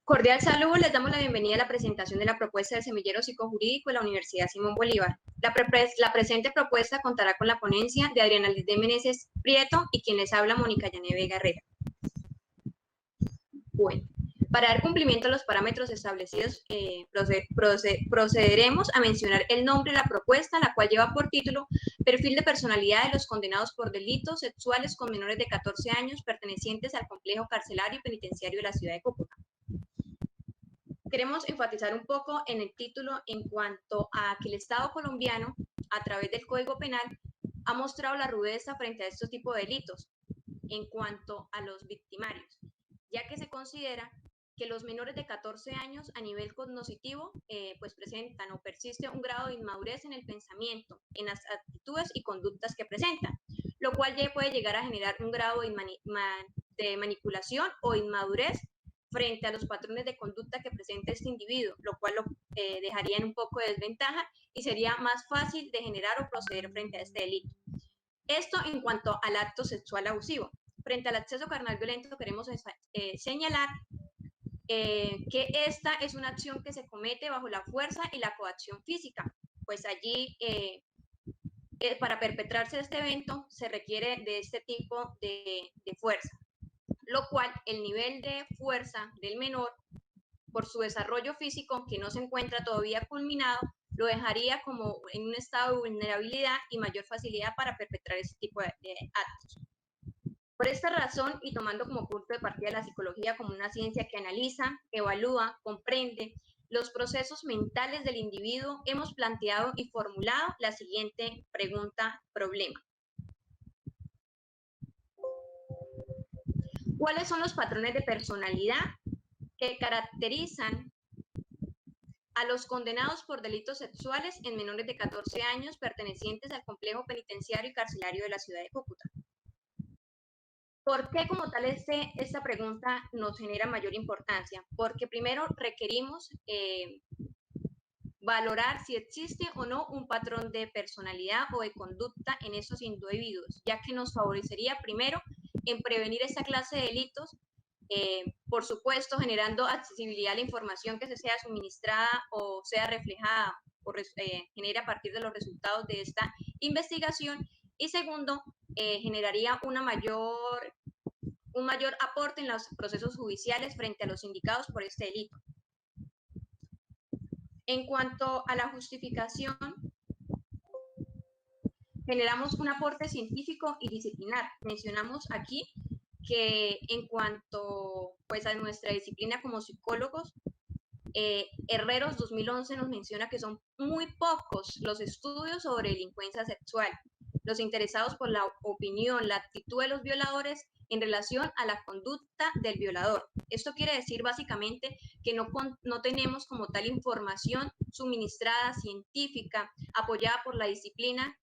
Cordial saludo, les damos la bienvenida a la presentación de la propuesta del semillero psicojurídico de la Universidad Simón Bolívar. La presente propuesta contará con la ponencia de Adriana Liz de Meneses Prieto y quien les habla, Mónica Yané Vega Herrera. Bueno, para dar cumplimiento a los parámetros establecidos, procederemos a mencionar el nombre de la propuesta, la cual lleva por título Perfil de personalidad de los condenados por delitos sexuales con menores de 14 años pertenecientes al complejo carcelario y penitenciario de la ciudad de Cúcuta. Queremos enfatizar un poco en el título en cuanto a que el Estado colombiano, a través del Código Penal, ha mostrado la rudeza frente a estos tipos de delitos en cuanto a los victimarios, ya que se considera que los menores de 14 años a nivel cognitivo pues presentan o persiste un grado de inmadurez en el pensamiento, en las actitudes y conductas que presentan, lo cual ya puede llegar a generar un grado de manipulación o inmadurez frente a los patrones de conducta que presenta este individuo, lo cual lo dejaría en un poco de desventaja y sería más fácil de generar o proceder frente a este delito. Esto en cuanto al acto sexual abusivo. Frente al acceso carnal violento queremos señalar que esta es una acción que se comete bajo la fuerza y la coacción física, pues allí para perpetrarse este evento se requiere de este tipo de fuerza, lo cual el nivel de fuerza del menor, por su desarrollo físico que no se encuentra todavía culminado, lo dejaría como en un estado de vulnerabilidad y mayor facilidad para perpetrar este tipo de actos. Por esta razón, y tomando como punto de partida la psicología como una ciencia que analiza, evalúa, comprende los procesos mentales del individuo, hemos planteado y formulado la siguiente pregunta-problema. ¿Cuáles son los patrones de personalidad que caracterizan a los condenados por delitos sexuales en menores de 14 años pertenecientes al complejo penitenciario y carcelario de la ciudad de Cúcuta? ¿Por qué como tal esta pregunta nos genera mayor importancia? Porque primero requerimos valorar si existe o no un patrón de personalidad o de conducta en esos individuos, ya que nos favorecería primero en prevenir esta clase de delitos, por supuesto generando accesibilidad a la información que se sea suministrada o sea reflejada o genere a partir de los resultados de esta investigación, y segundo, generaría un mayor aporte en los procesos judiciales frente a los indicados por este delito. En cuanto a la justificación, generamos un aporte científico y disciplinar. Mencionamos aquí que en cuanto pues, a nuestra disciplina como psicólogos, Herreros 2011 nos menciona que son muy pocos los estudios sobre delincuencia sexual. Los interesados por la opinión, la actitud de los violadores en relación a la conducta del violador. Esto quiere decir básicamente que no tenemos como tal información suministrada, científica, apoyada por la disciplina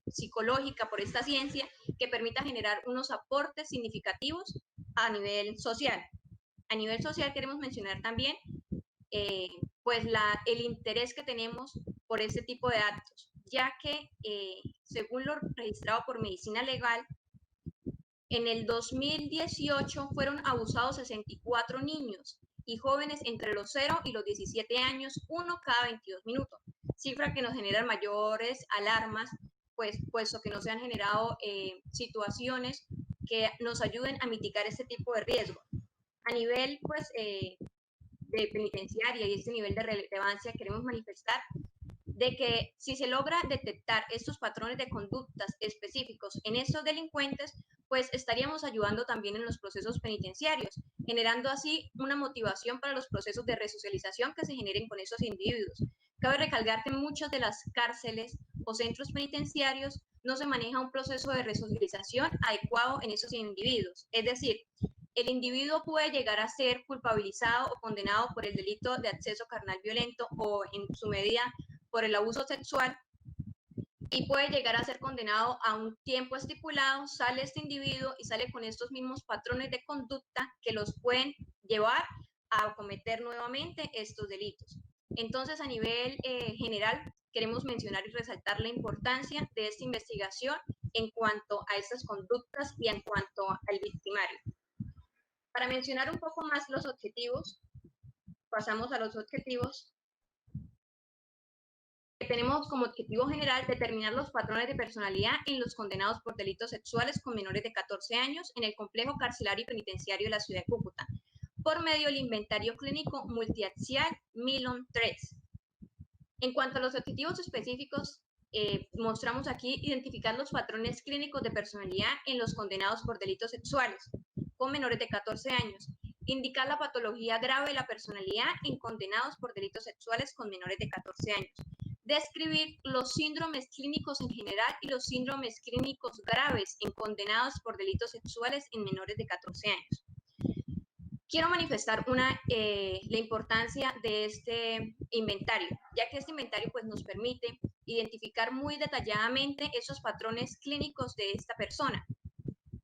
psicológica, por esta ciencia, que permita generar unos aportes significativos a nivel social. A nivel social queremos mencionar también pues el interés que tenemos por este tipo de actos, ya que según lo registrado por Medicina Legal, en el 2018 fueron abusados 64 niños y jóvenes entre los 0 y los 17 años, uno cada 22 minutos, cifra que nos genera mayores alarmas, pues, puesto que no se han generado situaciones que nos ayuden a mitigar este tipo de riesgo. A nivel pues, de penitenciaria y este nivel de relevancia, queremos manifestar de que si se logra detectar estos patrones de conductas específicos en estos delincuentes, pues estaríamos ayudando también en los procesos penitenciarios, generando así una motivación para los procesos de resocialización que se generen con esos individuos. Cabe recalcar que en muchas de las cárceles o centros penitenciarios no se maneja un proceso de resocialización adecuado en esos individuos. Es decir, el individuo puede llegar a ser culpabilizado o condenado por el delito de acceso carnal violento o en su medida por el abuso sexual y puede llegar a ser condenado a un tiempo estipulado, sale este individuo y sale con estos mismos patrones de conducta que los pueden llevar a cometer nuevamente estos delitos. Entonces, a nivel general, queremos mencionar y resaltar la importancia de esta investigación en cuanto a estas conductas y en cuanto al victimario. Para mencionar un poco más los objetivos, pasamos a los objetivos. Tenemos como objetivo general determinar los patrones de personalidad en los condenados por delitos sexuales con menores de 14 años en el complejo carcelario y penitenciario de la ciudad de Cúcuta, por medio del inventario clínico multiaxial Milon 3. En cuanto a los objetivos específicos, mostramos aquí identificar los patrones clínicos de personalidad en los condenados por delitos sexuales con menores de 14 años, indicar la patología grave de la personalidad en condenados por delitos sexuales con menores de 14 años, describir los síndromes clínicos en general y los síndromes clínicos graves en condenados por delitos sexuales en menores de 14 años. Quiero manifestar la importancia de este inventario, ya que este inventario pues, nos permite identificar muy detalladamente esos patrones clínicos de esta persona.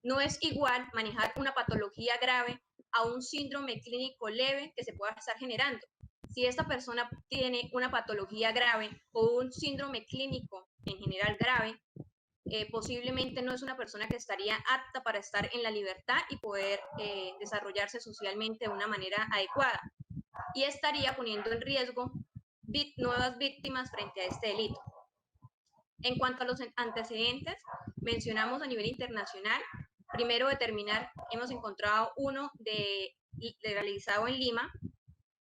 No es igual manejar una patología grave a un síndrome clínico leve que se pueda estar generando. Si esta persona tiene una patología grave o un síndrome clínico en general grave, posiblemente no es una persona que estaría apta para estar en la libertad y poder desarrollarse socialmente de una manera adecuada y estaría poniendo en riesgo nuevas víctimas frente a este delito. En cuanto a los antecedentes, mencionamos a nivel internacional, primero determinar, hemos encontrado uno realizado en Lima,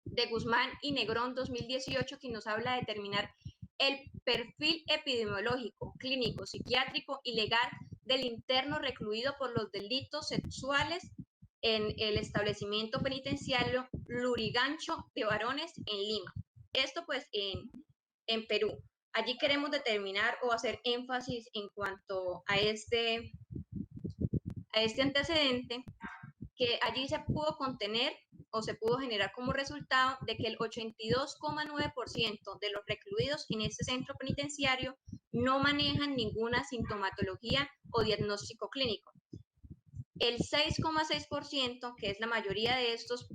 de Guzmán y Negrón 2018, que nos habla de determinar el perfil epidemiológico, clínico, psiquiátrico y legal del interno recluido por los delitos sexuales en el establecimiento penitenciario Lurigancho de Varones en Lima. Esto pues en Perú. Allí queremos determinar o hacer énfasis en cuanto a este antecedente, que allí se pudo contener o se pudo generar como resultado de que el 82,9% de los recluidos en este centro penitenciario no manejan ninguna sintomatología o diagnóstico clínico. El 6,6%, que es la mayoría de estos,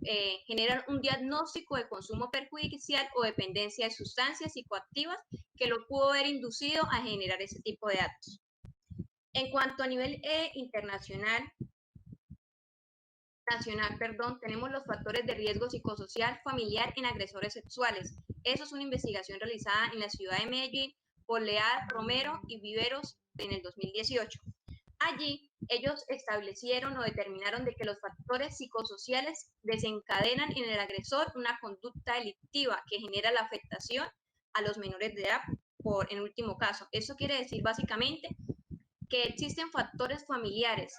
generan un diagnóstico de consumo perjudicial o dependencia de sustancias psicoactivas que lo pudo haber inducido a generar ese tipo de actos. En cuanto a nivel internacional, tenemos los factores de riesgo psicosocial familiar en agresores sexuales. Eso es una investigación realizada en la ciudad de Medellín por Leal, Romero y Viveros en el 2018. Allí, ellos establecieron o determinaron de que los factores psicosociales desencadenan en el agresor una conducta delictiva que genera la afectación a los menores de edad, en último caso. Eso quiere decir básicamente que existen factores familiares,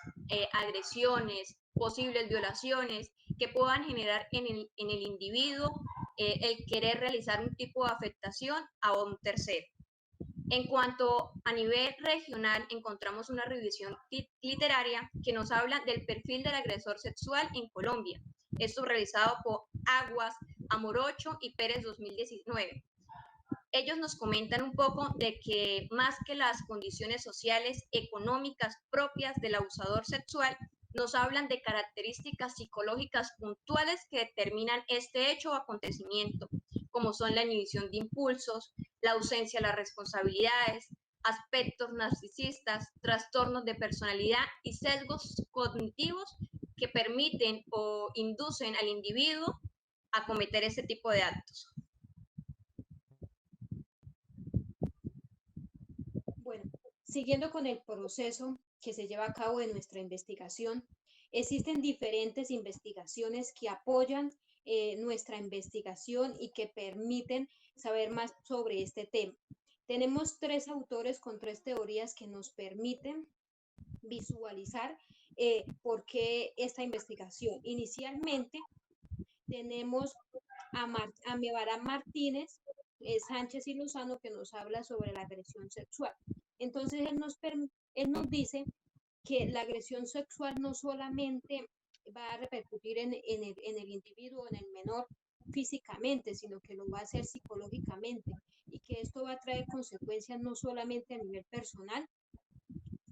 agresiones, posibles violaciones que puedan generar en el individuo el querer realizar un tipo de afectación a un tercero. En cuanto a nivel regional, encontramos una revisión literaria que nos habla del perfil del agresor sexual en Colombia. Esto realizado por Aguas, Amorocho y Pérez 2019. Ellos nos comentan un poco de que más que las condiciones sociales, económicas propias del abusador sexual, nos hablan de características psicológicas puntuales que determinan este hecho o acontecimiento, como son la inhibición de impulsos, la ausencia de las responsabilidades, aspectos narcisistas, trastornos de personalidad y sesgos cognitivos que permiten o inducen al individuo a cometer ese tipo de actos. Bueno, siguiendo con el proceso que se lleva a cabo de nuestra investigación, existen diferentes investigaciones que apoyan nuestra investigación y que permiten saber más sobre este tema. Tenemos 3 autores con 3 teorías que nos permiten visualizar por qué esta investigación. Inicialmente tenemos a Mebarán Martínez, Sánchez y Lozano, que nos habla sobre la agresión sexual. Entonces, él nos dice que la agresión sexual no solamente va a repercutir en el individuo, en el menor físicamente, sino que lo va a hacer psicológicamente y que esto va a traer consecuencias no solamente a nivel personal,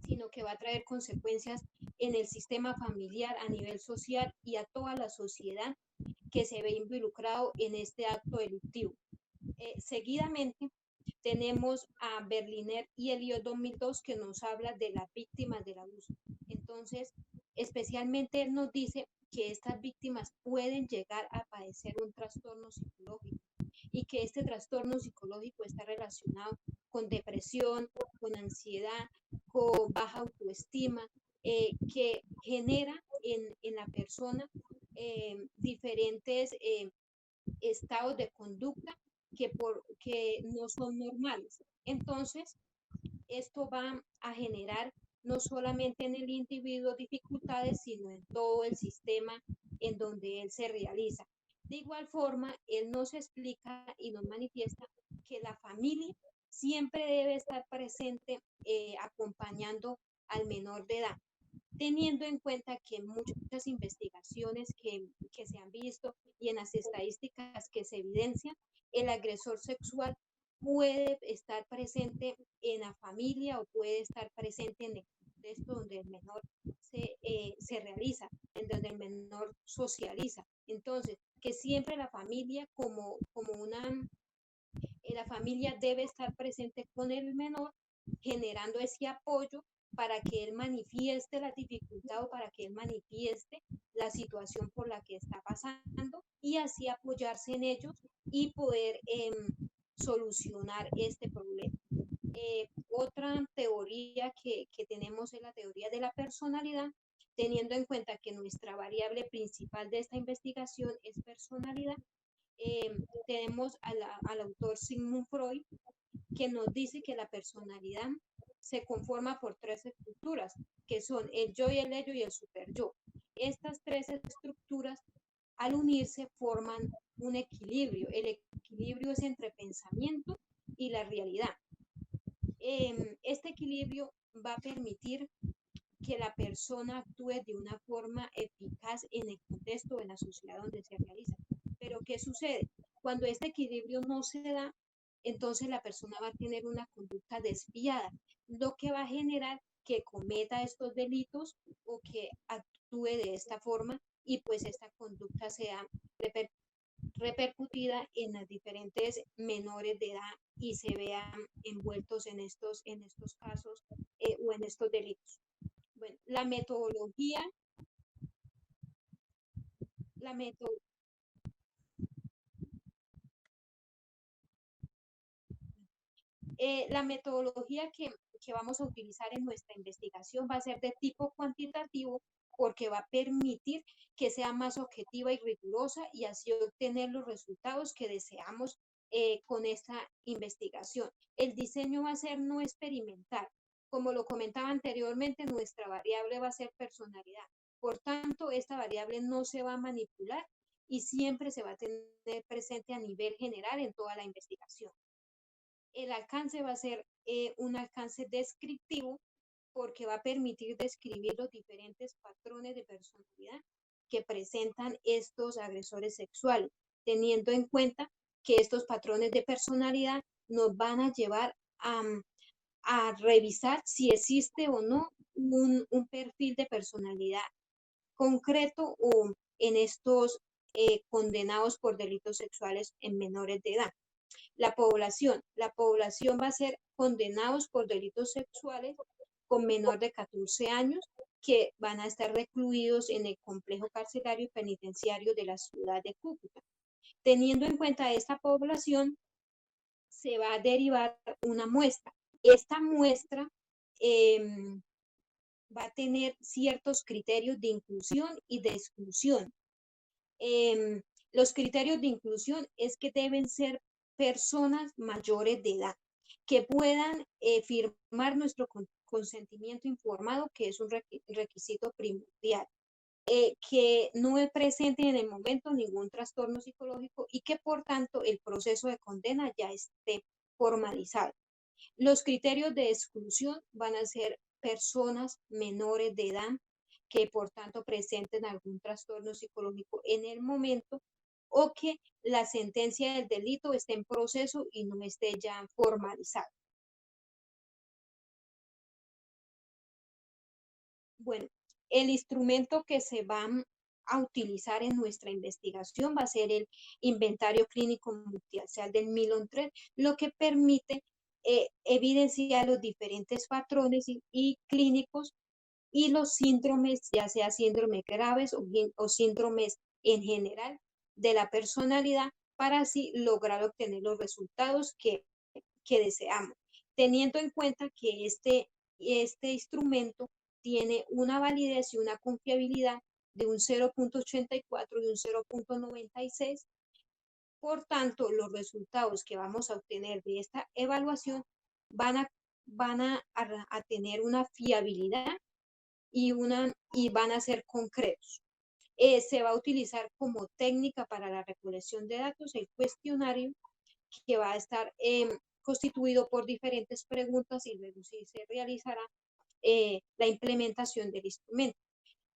sino que va a traer consecuencias en el sistema familiar, a nivel social y a toda la sociedad que se ve involucrado en este acto delictivo. Seguidamente tenemos a Berliner y Elliot 2002 que nos habla de las víctimas del abuso. Entonces, especialmente él nos dice que estas víctimas pueden llegar a padecer un trastorno psicológico y que este trastorno psicológico está relacionado con depresión, con ansiedad, con baja autoestima, que genera en la persona diferentes estados de conducta que no son normales. Entonces, esto va a generar no solamente en el individuo dificultades, sino en todo el sistema en donde él se realiza. De igual forma, él nos explica y nos manifiesta que la familia siempre debe estar presente acompañando al menor de edad, teniendo en cuenta que muchas investigaciones que se han visto y en las estadísticas que se evidencian, el agresor sexual puede estar presente en la familia o puede estar presente en el contexto donde el menor se realiza, en donde el menor socializa. Entonces, que siempre la familia la familia debe estar presente con el menor, generando ese apoyo para que él manifieste la dificultad o para que él manifieste la situación por la que está pasando y así apoyarse en ellos y poder solucionar este problema. Otra teoría que tenemos es la teoría de la personalidad, teniendo en cuenta que nuestra variable principal de esta investigación es personalidad. Tenemos al autor Sigmund Freud, que nos dice que la personalidad se conforma por tres estructuras, que son el yo y el ello y el superyo. Estas tres estructuras, al unirse, forman un equilibrio. El equilibrio es entre pensamiento y la realidad. Este equilibrio va a permitir que la persona actúe de una forma eficaz en el contexto, en la sociedad donde se realiza. Pero ¿qué sucede? Cuando este equilibrio no se da, entonces la persona va a tener una conducta desviada, lo que va a generar que cometa estos delitos o que actúe de esta forma y pues esta conducta sea repercutida en las diferentes menores de edad y se vean envueltos en estos casos o en estos delitos. Bueno, la meto, la metodología que vamos a utilizar en nuestra investigación va a ser de tipo cuantitativo porque va a permitir que sea más objetiva y rigurosa y así obtener los resultados que deseamos con esta investigación. El diseño va a ser no experimental. Como lo comentaba anteriormente, nuestra variable va a ser personalidad. Por tanto, esta variable no se va a manipular y siempre se va a tener presente a nivel general en toda la investigación. El alcance va a ser un alcance descriptivo porque va a permitir describir los diferentes patrones de personalidad que presentan estos agresores sexuales, teniendo en cuenta que estos patrones de personalidad nos van a llevar a revisar si existe o no un perfil de personalidad concreto o en estos condenados por delitos sexuales en menores de edad. La población va a ser condenados por delitos sexuales con menor de 14 años que van a estar recluidos en el complejo carcelario y penitenciario de la ciudad de Cúcuta. Teniendo en cuenta esta población, se va a derivar una muestra. Esta muestra va a tener ciertos criterios de inclusión y de exclusión. Los criterios de inclusión es que deben ser personas mayores de edad que puedan firmar nuestro consentimiento informado, que es un requisito primordial, que no presenten en el momento ningún trastorno psicológico y que por tanto el proceso de condena ya esté formalizado. Los criterios de exclusión van a ser personas menores de edad que por tanto presenten algún trastorno psicológico en el momento o que la sentencia del delito esté en proceso y no esté ya formalizada. Bueno, el instrumento que se va a utilizar en nuestra investigación va a ser el inventario clínico multiaxial del Milon-3, lo que permite evidenciar los diferentes patrones y clínicos y los síndromes, ya sea síndromes graves o síndromes en general de la personalidad, para así lograr obtener los resultados que deseamos, teniendo en cuenta que este instrumento tiene una validez y una confiabilidad de un 0.84 y un 0.96. Por tanto, los resultados que vamos a obtener de esta evaluación van a tener una fiabilidad y van a ser concretos. Se va a utilizar como técnica para la recolección de datos el cuestionario, que va a estar constituido por diferentes preguntas, y luego sí se realizará la implementación del instrumento.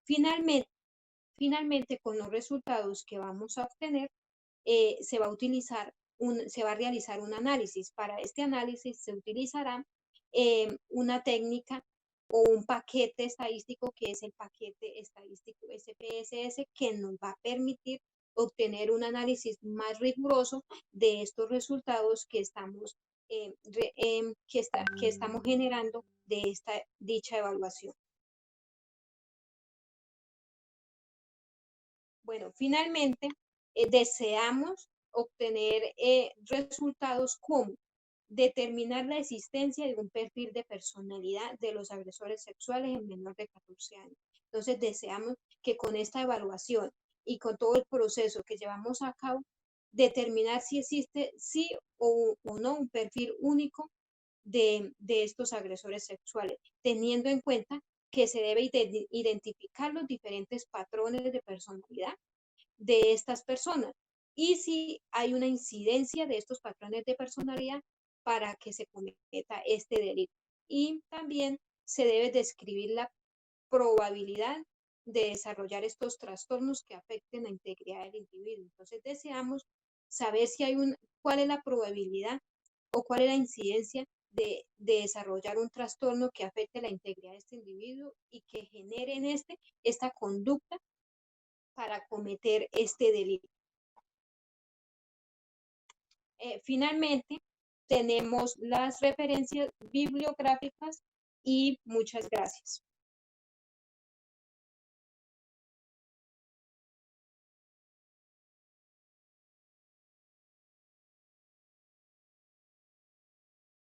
Finalmente, con los resultados que vamos a obtener, se va a realizar un análisis. Para este análisis se utilizará una técnica o un paquete estadístico, que es el paquete estadístico SPSS, que nos va a permitir obtener un análisis más riguroso de estos resultados que estamos generando de dicha evaluación. Bueno, finalmente, deseamos obtener resultados como determinar la existencia de un perfil de personalidad de los agresores sexuales en menor de 14 años. Entonces, deseamos que con esta evaluación y con todo el proceso que llevamos a cabo, determinar si existe sí o no un perfil único de estos agresores sexuales, teniendo en cuenta que se debe identificar los diferentes patrones de personalidad de estas personas y si hay una incidencia de estos patrones de personalidad para que se cometa este delito. Y también se debe describir la probabilidad de desarrollar estos trastornos que afecten la integridad del individuo. Entonces, deseamos saber cuál es la probabilidad o cuál es la incidencia de desarrollar un trastorno que afecte la integridad de este individuo y que genere en esta conducta para cometer este delito. Finalmente, tenemos las referencias bibliográficas y muchas gracias.